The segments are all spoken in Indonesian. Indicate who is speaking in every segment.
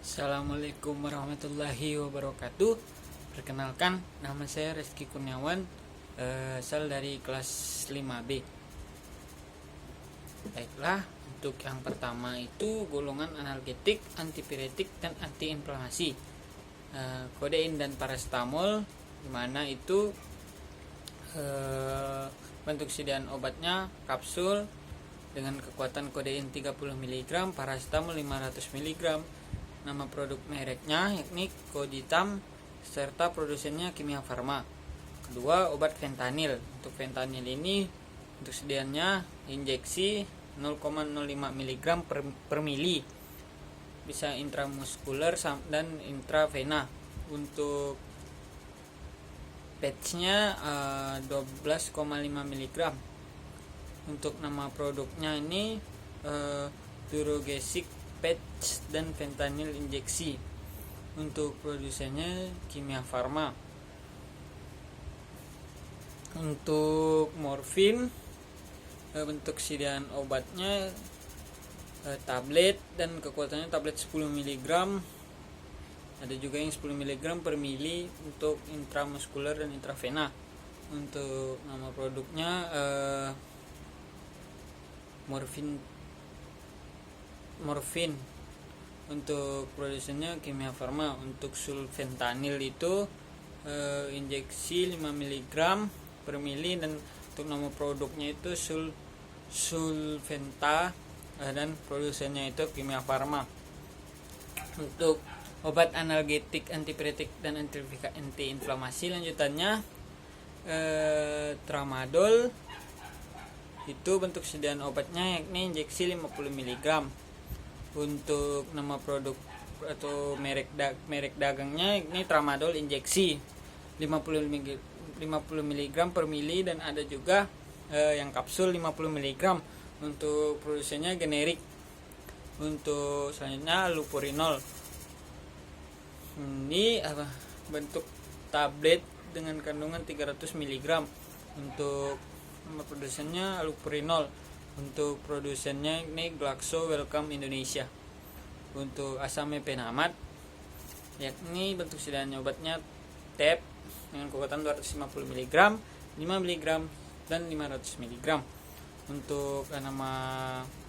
Speaker 1: Assalamualaikum warahmatullahi wabarakatuh. Perkenalkan, nama saya Reski Kurniawan, asal dari kelas 5B. Baiklah, untuk yang pertama itu golongan analgetik, antipiretik, dan antiinflamasi. Kodein dan paracetamol, dimana itu bentuk sediaan obatnya kapsul dengan kekuatan kodein 30 mg, paracetamol 500 mg. Nama produk mereknya yakni Koditam serta produsennya Kimia Farma. Kedua, obat fentanyl. Untuk fentanyl ini untuk sediaannya injeksi 0,05 mg per mili, bisa intramuskuler dan intravena. Untuk patchnya 12,5 mg. Untuk nama produknya ini Durogesic patch dan fentanyl injeksi. Untuk produsennya Kimia Farma. Untuk morfin, bentuk sediaan obatnya tablet dan kekuatannya tablet 10 mg. Ada juga yang 10 mg per mili untuk intramuskuler dan intravena. Untuk nama produknya morfin. Untuk produsennya Kimia Farma. Untuk sulfentanyl itu injeksi 5 mg per mili, dan untuk nama produknya itu sulfenta, dan produsennya itu Kimia Farma. Untuk obat analgetik, antipiretik, dan antiinflamasi lanjutannya tramadol. Itu bentuk sediaan obatnya yakni injeksi 50 mg. Untuk nama produk atau merek dagangnya ini tramadol injeksi 50 mg per mili, dan ada juga yang kapsul 50 mg. Untuk produsennya generik. Untuk selanjutnya lupurinol. Ini bentuk tablet dengan kandungan 300 mg. Untuk nama produsennya lupurinol. Untuk produsennya ini Glaxo Wellcome Indonesia. Untuk asam mefenamat, yakni bentuk sediaan obatnya tab dengan kekuatan 250 mg, 5 mg, dan 500 mg. Untuk nama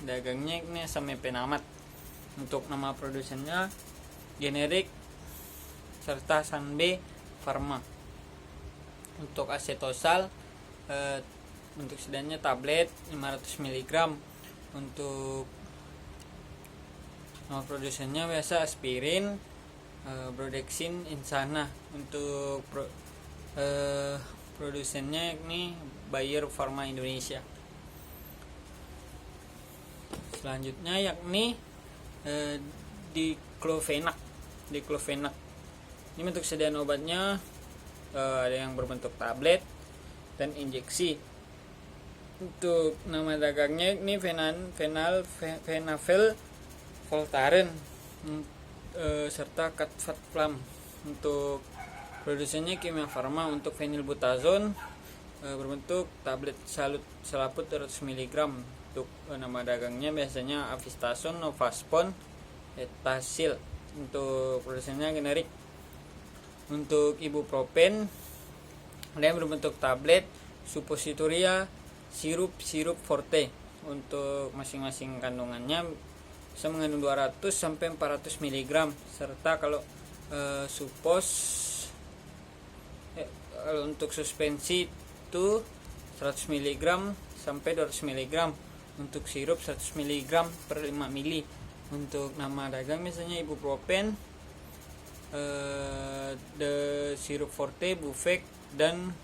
Speaker 1: dagangnya ini asam mefenamat. Untuk nama produsennya generik serta Sanbe Pharma. Untuk asetosal, bentuk sediaannya tablet 500 mg. Untuk nama produsennya biasa aspirin, Brodexin Insana. Untuk produsennya ini Bayer Pharma Indonesia. Selanjutnya yakni diclofenac. Ini bentuk sediaan obatnya ada yang berbentuk tablet dan injeksi. Untuk nama dagangnya ini Venafel Voltaren serta Catfat-Flam. Untuk produsennya Kimia Farma. Untuk fenilbutazon berbentuk tablet selaput 200 mg. Untuk nama dagangnya biasanya Avistason, Novaspon, Etasil. Untuk produsennya generik. Untuk ibuprofen ada yang berbentuk tablet, suppositoria, sirup forte. Untuk masing-masing kandungannya bisa mengandung 200 sampai 400 mg. Serta kalau untuk suspensi itu 100 mg sampai 200 mg. Untuk sirup 100 mg per 5 mili. Untuk nama dagang misalnya ibuprofen, the sirup forte, Bufec, dan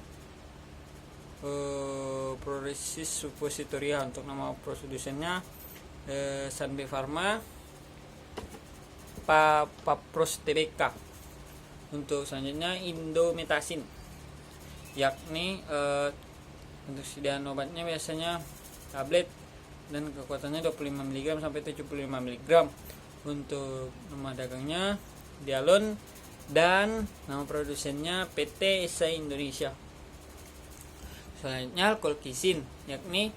Speaker 1: Proresis suppositoria. Untuk nama produsennya Sanbe Pharma, Papros Tbk. Untuk selanjutnya Indometasin, yakni untuk sediaan obatnya biasanya tablet dan kekuatannya 25 mg sampai 75 mg. Untuk nama dagangnya Dialon, dan nama produsennya PT Esai Indonesia. Selanjutnya Colchicine, yakni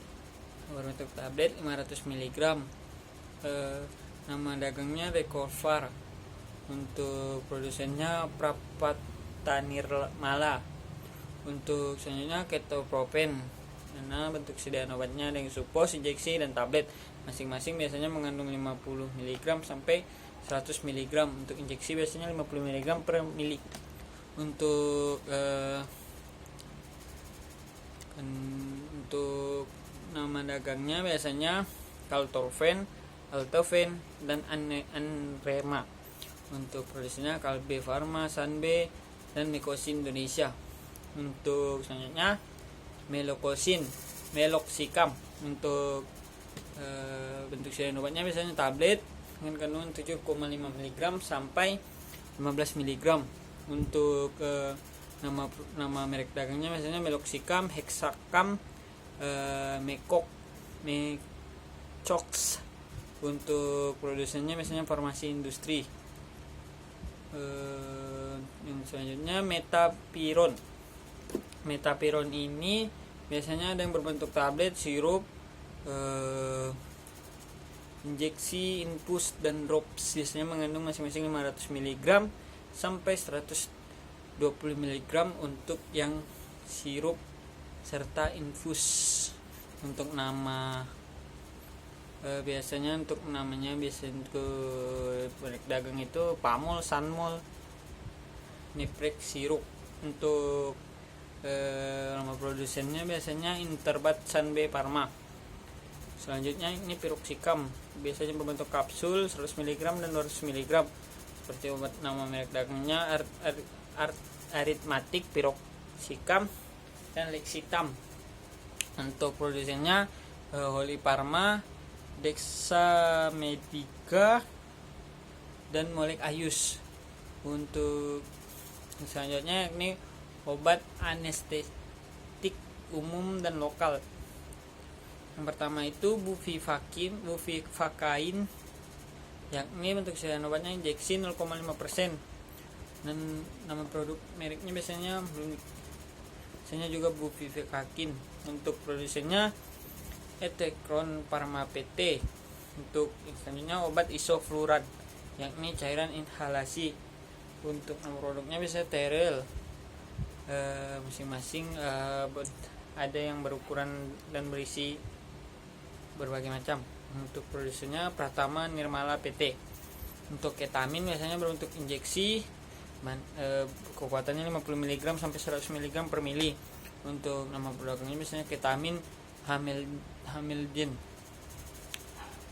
Speaker 1: berbentuk tablet 500 mg. Nama dagangnya Recovar. Untuk produsennya Prapatanirmala. Untuk selanjutnya ketoprofen, karena bentuk sediaan obatnya ada yang supos, injeksi, dan tablet. Masing-masing biasanya mengandung 50 mg sampai 100 mg. Untuk injeksi biasanya 50 mg per mili. Untuk untuk nama dagangnya biasanya Kaltorfen, Altofen, dan Anrema. Untuk produksinya Kalbe Farma, Sanbe, dan Mekosin Indonesia. Untuk selanjutnya Meloxicam. Untuk bentuk sediaan obatnya biasanya tablet dengan kandungan 7,5 mg sampai 15 mg. Untuk nama merek dagangnya biasanya Meloxicam, Hexacam, Mecox. Untuk produsennya biasanya farmasi industri. Yang selanjutnya Metapiron ini biasanya ada yang berbentuk tablet, sirup, injeksi, infus, dan drops. Biasanya mengandung masing-masing 500 mg sampai 120 mg untuk yang sirup serta infus. Untuk nama biasanya untuk namanya biasanya ke merek dagang itu Pamol, Sanmol, Niprex sirup. Untuk nama produsennya biasanya Interbat, Sanbe, Pharma. Selanjutnya ini Piroxicam, biasanya berbentuk kapsul 100 mg dan 200 mg. Seperti obat nama merek dagangnya Aritmatic, Piroxicam, dan Lexitam. Untuk produsennya Holy Pharma, Dexamedica, dan Molek Ayus. Untuk selanjutnya ini obat anestetik umum dan lokal. Yang pertama itu Bupivacain, yakni bentuk sediaan obatnya injeksi 0,5%, dan nama produk mereknya biasanya juga Bupivacain. Untuk produsennya Etekron Pharma PT. Untuk selanjutnya obat isofluran, yakni cairan inhalasi. Untuk nama produknya bisa Terel. Masing-masing ada yang berukuran dan berisi berbagai macam. Untuk produsennya Pratama Nirmala PT. Untuk ketamin biasanya berbentuk injeksi, kekuatannya 50 mg sampai 100 mg per mili. Untuk nama produknya biasanya ketamin Hamilgen.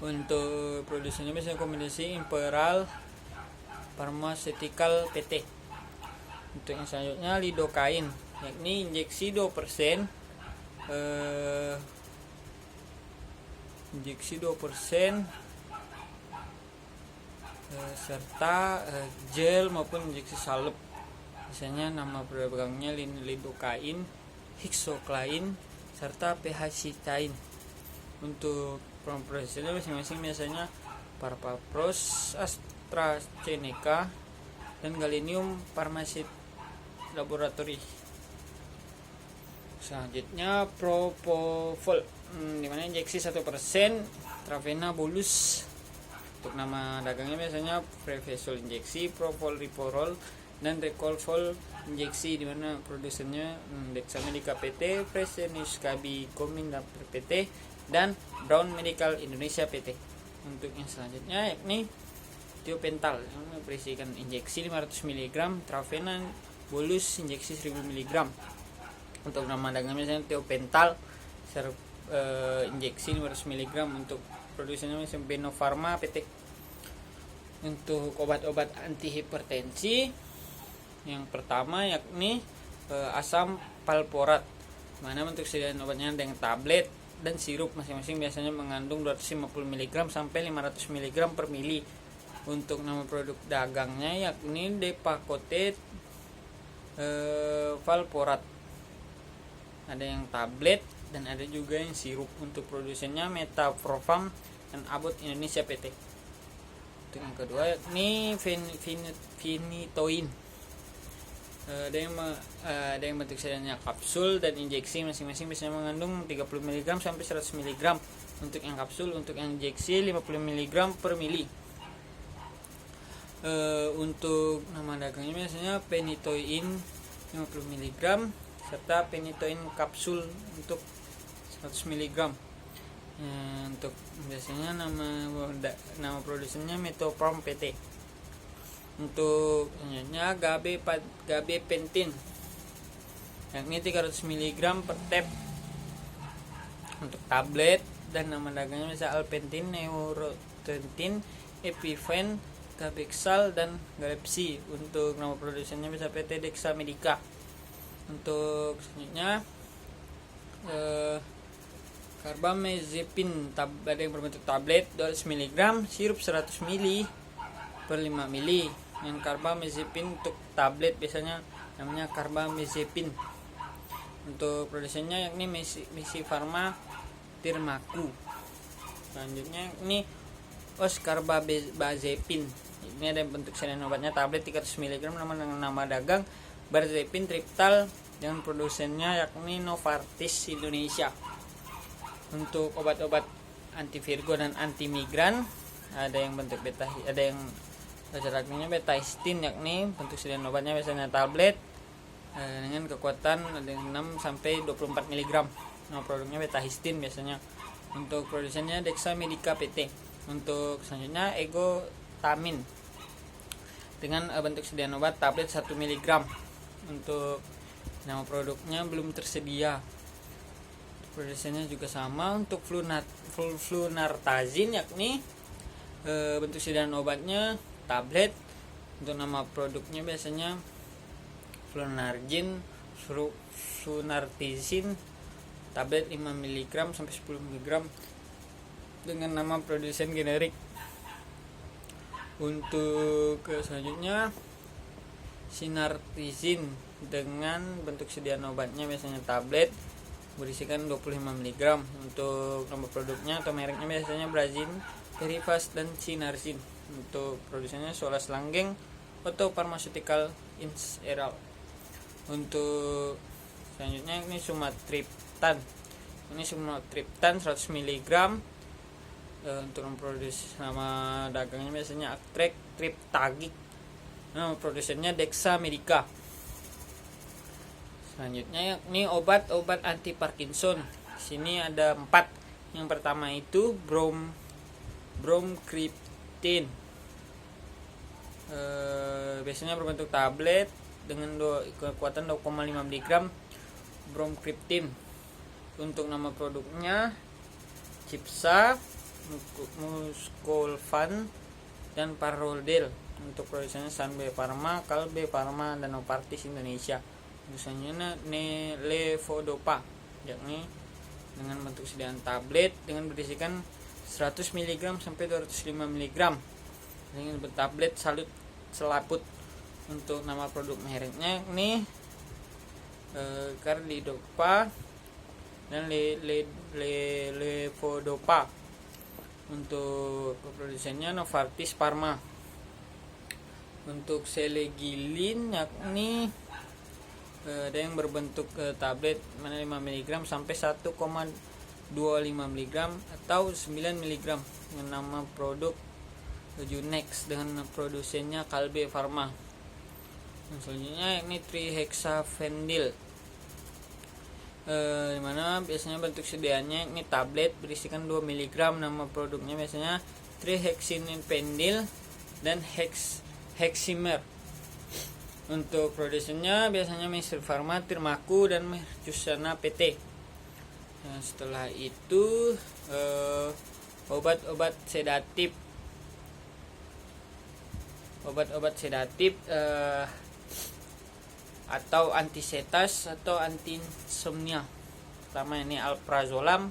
Speaker 1: Untuk produsennya biasanya kombinasi Imperial Pharmaceutical PT. Untuk yang selanjutnya Lidocaine, yakni injeksi 2%, serta gel maupun injeksi salep. Biasanya nama produknya Lidocaine, Hexoclaine, serta Physitine. Untuk prosesnya masing-masing biasanya Parpapros, AstraZeneca, dan Galenium Pharmaceutical Laboratory. Selanjutnya Propofol, dimana injeksi 1%, Travena bolus. Untuk nama dagangnya biasanya Prevesol injeksi, Profolriporol, dan Recolfol injeksi, dimana produsennya Dexamedica PT, Fresenius Kabi Kominda PT, dan Brown Medical Indonesia PT. Untuk yang selanjutnya yakni Tiopental, yang berisikan injeksi 500 mg, Travena bolus injeksi 1000 mg. Untuk nama dagangnya misalnya Tiopental injeksi 500 mg. Untuk produsennya misalnya Benofarma PT. Untuk obat-obat antihipertensi, yang pertama yakni asam valproat, mana bentuk sediaan obatnya dengan tablet dan sirup. Masing-masing biasanya mengandung 250 mg sampai 500 mg per mili. Untuk nama produk dagangnya yakni Depakote valproat, ada yang tablet dan ada juga yang sirup. Untuk produsennya Metaprofarm dan Abbott Indonesia PT. Untuk yang kedua yakni Finitoin, ada yang bentuk sediaannya kapsul dan injeksi. Masing-masing biasanya mengandung 30 mg sampai 100 mg. Untuk yang kapsul, untuk yang injeksi 50 mg per mili. Untuk nama dagangnya biasanya Phenytoin 50 mg serta Phenytoin kapsul untuk 100 mg. Untuk biasanya nama produsennya Metofarm PT. Untuk selanjutnya gabapentin yakni 300 mg per tab untuk tablet, dan nama dagangnya bisa Alpentin, Neurotentin, Epifen, Gabexal, dan Galepsi. Untuk nama produsennya bisa PT Dexa Medica. Untuk selanjutnya carbamazepine ada yang berbentuk tablet 200 mg, sirup 100 ml per 5 ml. Yang carbamazepine untuk tablet biasanya namanya carbamazepine. Untuk produsennya yakni Misi Pharma Tirmaku. Selanjutnya ini Oscarbazepine. Ini ada bentuk sediaan obatnya tablet 300 mg nama dagang Barzepin Triptal, dengan produsennya yakni Novartis Indonesia. Untuk obat-obat anti virgo dan anti migran ada yang bentuk betahistin, yakni bentuk sediaan obatnya biasanya tablet dengan kekuatan 6 sampai 24 mg. Nah, produknya betahistin biasanya. Untuk produsennya Dexa Medica PT. Untuk selanjutnya Egotamin dengan bentuk sediaan obat tablet 1 mg. Untuk nama produknya belum tersedia. Produsennya juga sama. Untuk Flunartazin yakni bentuk sediaan obatnya tablet. Untuk nama produknya biasanya Flunargin, Flunartizin tablet 5 mg sampai 10 mg dengan nama produsen generik. Untuk selanjutnya Sinartizin dengan bentuk sediaan obatnya biasanya tablet berisikan 25 mg. Untuk nama produknya atau mereknya biasanya Brazin, Perifas, dan Sinarzin. Untuk produsennya Solas Langgeng Auto Pharmaceutical Ins Eral. Untuk selanjutnya ini Sumatriptan. Ini Sumatriptan 100 mg. Untuk memproduksi nama dagangnya biasanya Actrek Triptagik. Nama produsennya Dexa Medica. Selanjutnya ini obat-obat anti Parkinson. Di sini ada 4. Yang pertama itu Bromkriptin. Biasanya berbentuk tablet dengan kekuatan 2,5 mg Bromkriptin. Untuk nama produknya Cipsa, Muscolvan, dan Parroldel. Untuk produsennya Sanbe Pharma, Kalbe Pharma, dan Novartis Indonesia. Misalnya Levodopa, yakni dengan bentuk sediaan tablet dengan berisikan 100 mg sampai 205 mg dengan tablet selaput. Untuk nama produk mereknya ini Cardidopa dan Levodopa. Untuk produsennya Novartis Pharma. Untuk Selegilin yakni ada yang berbentuk tablet 5 mg sampai 1,25 mg atau 9 mg dengan nama produk Junex dengan produsennya Kalbe Pharma. Selanjutnya ini Trihexafendil, dimana biasanya bentuk sediaannya ini tablet berisikan 2 mg. Nama produknya biasanya Trihexinfendil dan Heximer. Untuk produsennya biasanya Misi Pharma Tirmaku dan Mercusana PT. Setelah itu obat-obat sedatif atau antisetas atau anti-insomnia. Pertama ini alprazolam,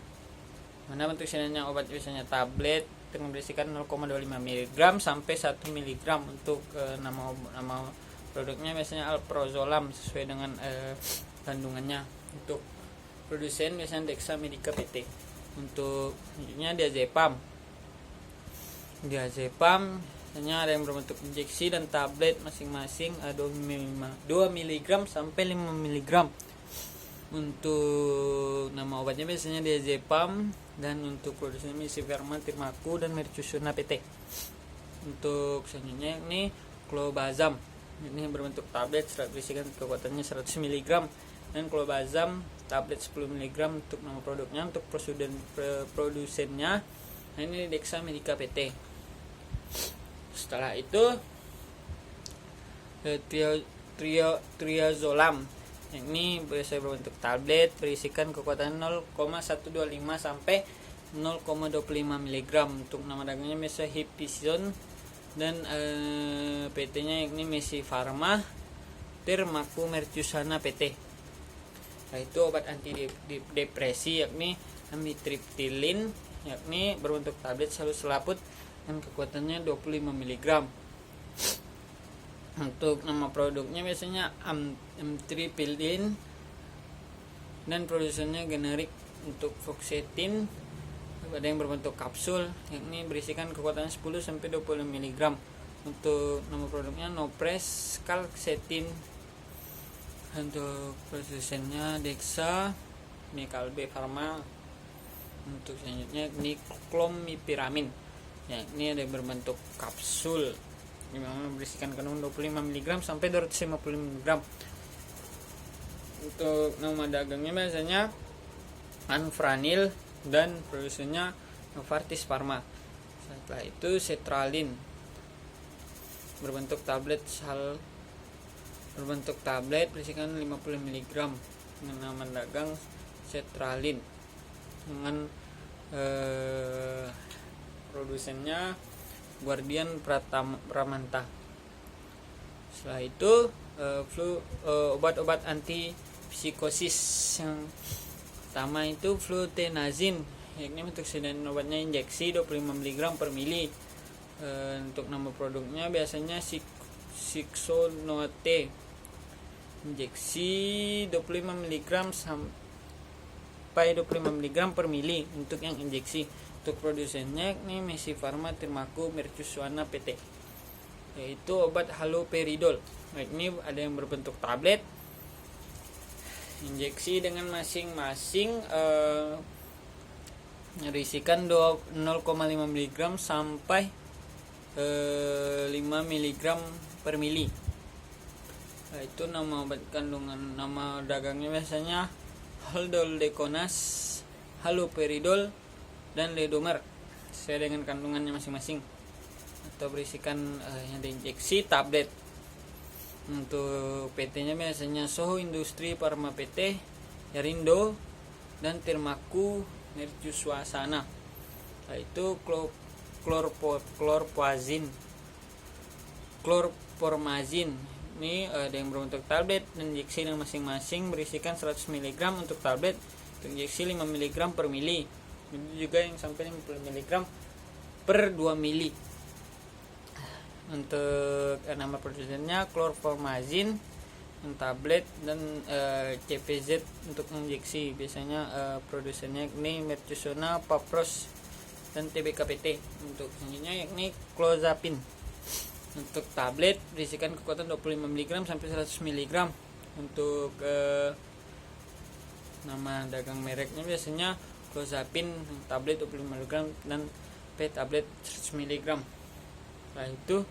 Speaker 1: mana bentuk sediaannya obat biasanya tablet dengan berisikan 0,25 mg sampai 1 mg. Untuk nama produknya biasanya alprazolam sesuai dengan kandungannya. Untuk produsen biasanya Dexa Medica PT. Untuk selanjutnya diazepam hanya ada yang berbentuk injeksi dan tablet masing-masing 2 mg sampai 5 mg. Untuk nama obatnya biasanya diazepam, dan untuk produsennya Misi Pharma Tirmaku dan Mercusana PT. Untuk selanjutnya ini clobazam, ini berbentuk tablet berisikan kekuatannya 100 mg, dan clobazam tablet 10 mg untuk nama produknya. Untuk produsennya ini Dexa Medica PT. Setelah itu triazolam, ini biasa berbentuk tablet berisikan kekuatan 0,125 sampai 0,25 mg. Untuk nama dagangnya biasa Hipizon, dan PT-nya yakni Messi Pharma Thermaku Mercusana PT. Nah, itu obat anti depresi yakni amitriptilin, yakni berbentuk tablet selalu selaput dan kekuatannya 25 mg. Untuk nama produknya biasanya amitriptilin, dan produsennya generik. Untuk Fluoxetine ada yang berbentuk kapsul, yakni berisikan kekuatan 10 sampai 20 mg. Untuk nama produknya Nopres Calcetine. Untuk produsennya Dexa Medica Pharma. Untuk selanjutnya ini Clomipiramin, yakni ada yang berbentuk kapsul, yang berisikan kandungan 25 mg sampai 250 mg. Untuk nama dagangnya biasanya Anfranil, dan produsennya Novartis Pharma. Setelah itu Cetralin, berbentuk tablet berisikan 50 mg dengan nama dagang Cetralin, dengan produsennya Guardian Pramanta. Setelah itu obat-obat anti psikosis yang pertama itu flutenazin, yakni untuk sedang obatnya injeksi 25 mg per mili. Untuk nama produknya biasanya Sixonote, injeksi 25 mg sampai 25 mg per mili untuk yang injeksi. Untuk produsennya ini Messi Pharma Thermaku Mercusana PT, yaitu obat haloperidol. Ini ada yang berbentuk tablet, injeksi dengan masing-masing berisikan 0,5 mg sampai 5 mg per mili. Itu nama obat kandungan. Nama dagangnya biasanya Haldodeconas, haloperidol, dan Ledomer sesuai dengan kandungannya masing-masing, atau berisikan yang diinjeksi tablet. Untuk PT-nya biasanya Soho Industri Pharma PT, Yarindo, dan Thermaku Mercusana. Itu chlorpromazin. Ini ada yang berbentuk tablet dan injeksi dengan masing-masing berisikan 100 mg untuk tablet, untuk injeksi 5 mg per mili. Ini juga yang sampai 50 mg per 2 mili. Untuk nama produsennya chlorpromazin yang tablet, dan CPZ untuk injeksi. Biasanya produsennya ini Mercusana, Papros, dan TBKPT. Untuk selanjutnya yakni clozapine, untuk tablet berisikan kekuatan 25 mg sampai 100 mg. Untuk nama dagang mereknya biasanya clozapine tablet 25 mg dan P tablet 100 mg. Setelah itu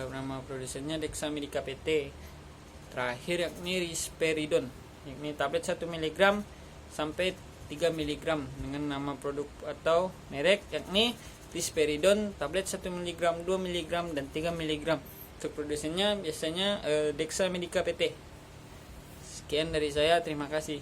Speaker 1: nama produsennya Dexa Medica PT. Terakhir yakni Risperidon, yakni tablet 1 mg sampai 3 mg dengan nama produk atau merek yakni Risperidon tablet 1 mg, 2 mg, dan 3 mg. Untuk produsennya biasanya Dexa Medica PT. Sekian dari saya, terima kasih.